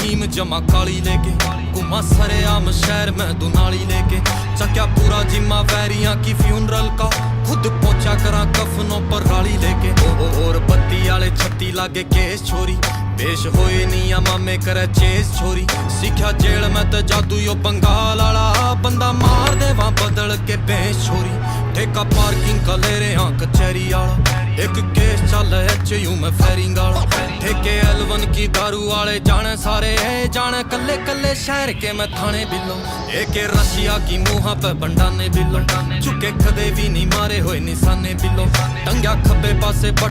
अफीम जमा काली लेके घुमा सरेआम शहर में दुनाली लेके चक्या पूरा जिम्मा वैरियां की फ्यूनरल का खुद पहुंचा करा कफनों पर राली लेके और बत्ती आले छत्ती लागे केस छोरी पेश होए निया मामे करे चेस छोरी सीखा जेल में तो जादू यो बंगाल आला बंदा मार देवा बदल के बेश छोरी ठेका पार्किंग का ले रहे हाँ कचहरी आला एक केस चल HU में फेरिंग आला ठेके L1 की दारू वाले जाने सारे जाने कल्ले कल्ले शहर के मैं थाने बिलो एक रशिया की मुँह पे बंडाने बिलो चुके कदे भी नहीं मारे हुए निशाने बिलो टंग्या खब्बे पासे